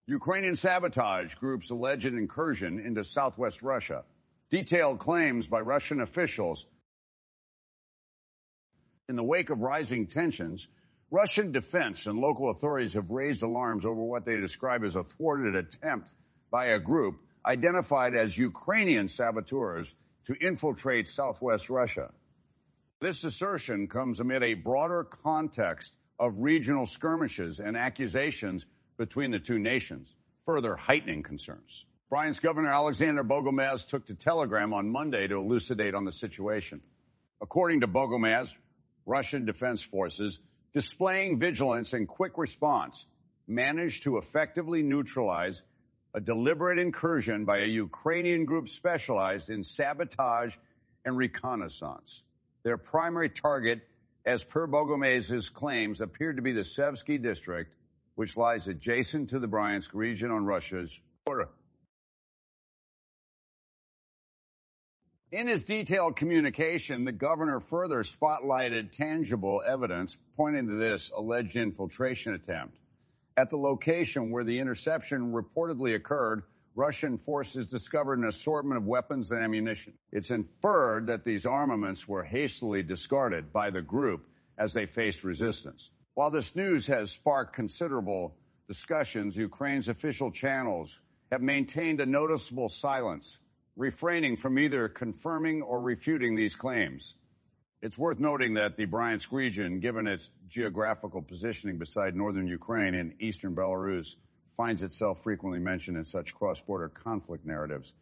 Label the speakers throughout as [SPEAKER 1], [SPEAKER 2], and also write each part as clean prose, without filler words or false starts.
[SPEAKER 1] Ukrainian sabotage group's alleged incursion into southwest Russia. Detailed claims by Russian officials. In the wake of rising tensions, Russian defense and local authorities have raised alarms over what they describe as a thwarted attempt by a group identified as Ukrainian saboteurs to infiltrate southwest Russia. This assertion comes amid a broader context of regional skirmishes and accusations between the two nations, further heightening concerns. Bryansk's Governor Alexander Bogomaz took to Telegram on Monday to elucidate on the situation. According to Bogomaz, Russian defense forces, displaying vigilance and quick response, managed to effectively neutralize a deliberate incursion by a Ukrainian group specialized in sabotage and reconnaissance. Their primary target, as per Bogomaz's claims, appeared to be the Sevsky district, which lies adjacent to the Bryansk region on Russia's border. In his detailed communication, the governor further spotlighted tangible evidence pointing to this alleged infiltration attempt. At the location where the interception reportedly occurred, Russian forces discovered an assortment of weapons and ammunition. It's inferred that these armaments were hastily discarded by the group as they faced resistance. While this news has sparked considerable discussions, Ukraine's official channels have maintained a noticeable silence, refraining from either confirming or refuting these claims. It's worth noting that the Bryansk region, given its geographical positioning beside northern Ukraine and eastern Belarus, finds itself frequently mentioned in such cross-border conflict narratives.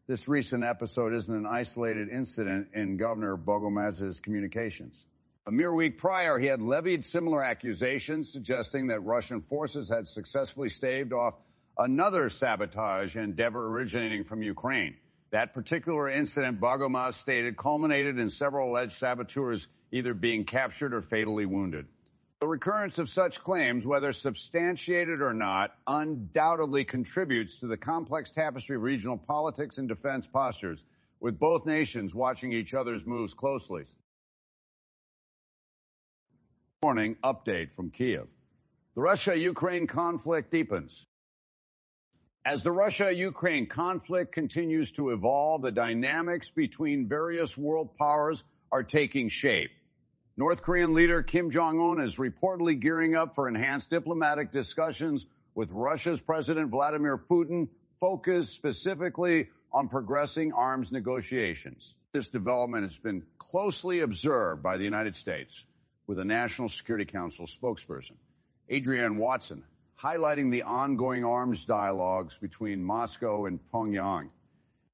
[SPEAKER 1] This recent episode isn't an isolated incident in Governor Bogomaz's communications. A mere week prior, he had levied similar accusations suggesting that Russian forces had successfully staved off another sabotage endeavor originating from Ukraine. That particular incident, Bogomaz stated, culminated in several alleged saboteurs either being captured or fatally wounded. The recurrence of such claims, whether substantiated or not, undoubtedly contributes to the complex tapestry of regional politics and defense postures, with both nations watching each other's moves closely. Morning update from Kiev. The Russia-Ukraine conflict deepens. As the Russia-Ukraine conflict continues to evolve, the dynamics between various world powers are taking shape. North Korean leader Kim Jong-un is reportedly gearing up for enhanced diplomatic discussions with Russia's President Vladimir Putin, focused specifically on progressing arms negotiations. This development has been closely observed by the United States, with a National Security Council spokesperson, Adrienne Watson, highlighting the ongoing arms dialogues between Moscow and Pyongyang.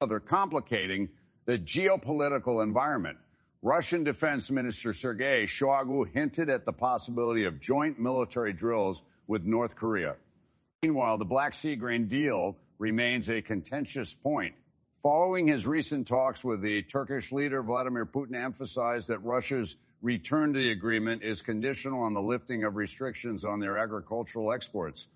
[SPEAKER 1] They're complicating the geopolitical environment. Russian Defense Minister Sergei Shoigu hinted at the possibility of joint military drills with North Korea. Meanwhile, the Black Sea grain deal remains a contentious point. Following his recent talks with the Turkish leader, Vladimir Putin emphasized that Russia's return to the agreement is conditional on the lifting of restrictions on their agricultural exports.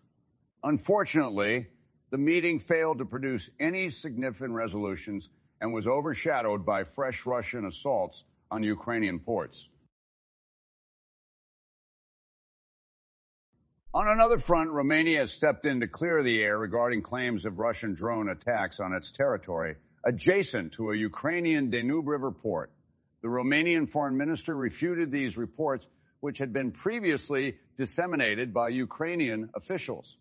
[SPEAKER 1] Unfortunately, the meeting failed to produce any significant resolutions and was overshadowed by fresh Russian assaults on Ukrainian ports. On another front, Romania has stepped in to clear the air regarding claims of Russian drone attacks on its territory adjacent to a Ukrainian Danube River port. The Romanian foreign minister refuted these reports, which had been previously disseminated by Ukrainian officials.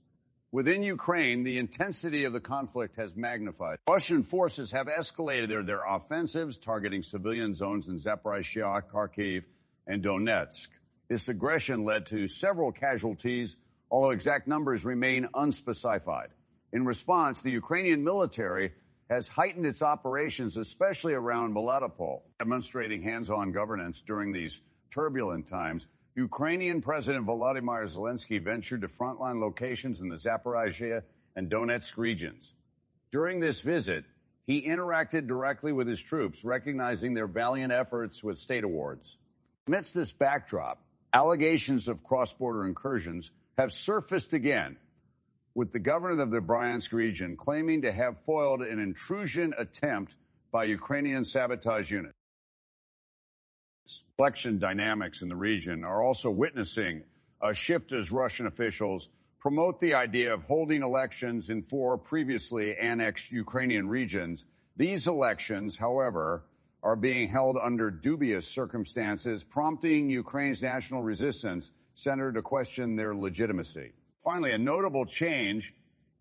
[SPEAKER 1] Within Ukraine, the intensity of the conflict has magnified. Russian forces have escalated their offensives, targeting civilian zones in Zaporizhzhia, Kharkiv, and Donetsk. This aggression led to several casualties, although exact numbers remain unspecified. In response, the Ukrainian military has heightened its operations, especially around Melitopol, demonstrating hands-on governance during these turbulent times. Ukrainian President Volodymyr Zelensky ventured to frontline locations in the Zaporizhzhia and Donetsk regions. During this visit, he interacted directly with his troops, recognizing their valiant efforts with state awards. Amidst this backdrop, allegations of cross-border incursions have surfaced again, with the governor of the Bryansk region claiming to have foiled an intrusion attempt by Ukrainian sabotage units. Election dynamics in the region are also witnessing a shift as Russian officials promote the idea of holding elections in 4 previously annexed Ukrainian regions. These elections, however, are being held under dubious circumstances, prompting Ukraine's national resistance center to question their legitimacy. Finally, a notable change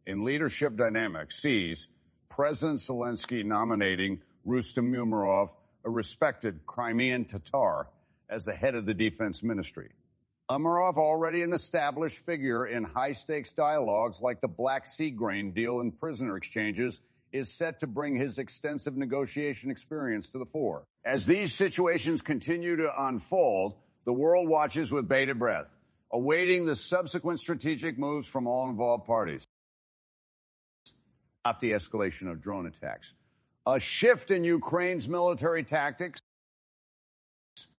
[SPEAKER 1] in leadership dynamics sees President Zelensky nominating Rustem Umerov, a respected Crimean Tatar, as the head of the defense ministry. Umerov, already an established figure in high-stakes dialogues like the Black Sea grain deal and prisoner exchanges, is set to bring his extensive negotiation experience to the fore. As these situations continue to unfold, the world watches with bated breath, awaiting the subsequent strategic moves from all involved parties. Not the escalation of drone attacks. A shift in Ukraine's military tactics.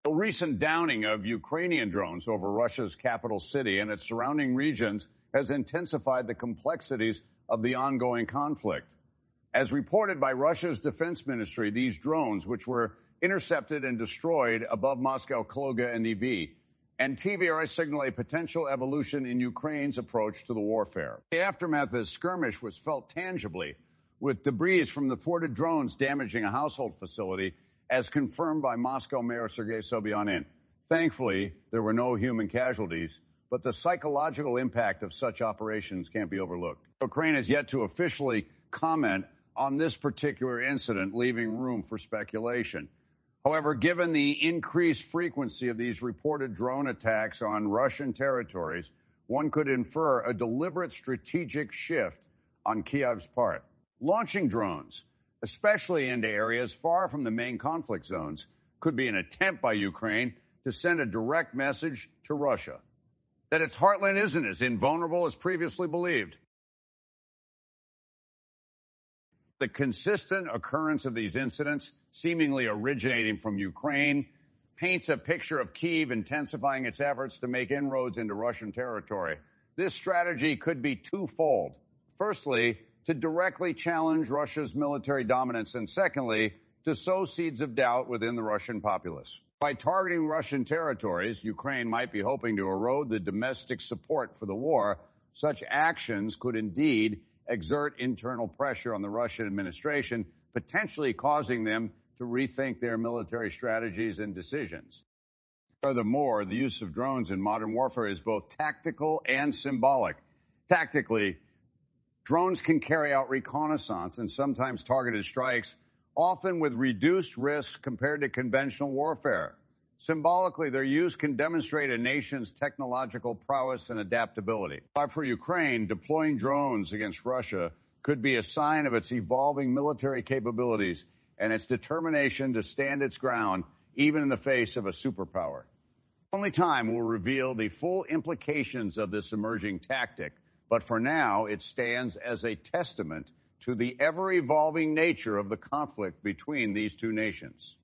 [SPEAKER 1] The recent downing of Ukrainian drones over Russia's capital city and its surrounding regions has intensified the complexities of the ongoing conflict. As reported by Russia's defense ministry, these drones, which were intercepted and destroyed above Moscow, Kaluga, and Lviv, and TVRI signal a potential evolution in Ukraine's approach to the warfare. The aftermath of the skirmish was felt tangibly, with debris from the thwarted drones damaging a household facility, as confirmed by Moscow Mayor Sergei Sobyanin. Thankfully, there were no human casualties, but the psychological impact of such operations can't be overlooked. Ukraine has yet to officially comment on this particular incident, leaving room for speculation. However, given the increased frequency of these reported drone attacks on Russian territories, one could infer a deliberate strategic shift on Kiev's part. Launching drones, especially into areas far from the main conflict zones, could be an attempt by Ukraine to send a direct message to Russia that its heartland isn't as invulnerable as previously believed. The consistent occurrence of these incidents, seemingly originating from Ukraine, paints a picture of Kiev intensifying its efforts to make inroads into Russian territory. This strategy could be twofold. Firstly, to directly challenge Russia's military dominance, and secondly, to sow seeds of doubt within the Russian populace. By targeting Russian territories, Ukraine might be hoping to erode the domestic support for the war. Such actions could indeed exert internal pressure on the Russian administration, potentially causing them to rethink their military strategies and decisions. Furthermore, the use of drones in modern warfare is both tactical and symbolic. Tactically, drones can carry out reconnaissance and sometimes targeted strikes, often with reduced risk compared to conventional warfare. Symbolically, their use can demonstrate a nation's technological prowess and adaptability. But for Ukraine, deploying drones against Russia could be a sign of its evolving military capabilities and its determination to stand its ground, even in the face of a superpower. Only time will reveal the full implications of this emerging tactic, but for now, it stands as a testament to the ever-evolving nature of the conflict between these two nations.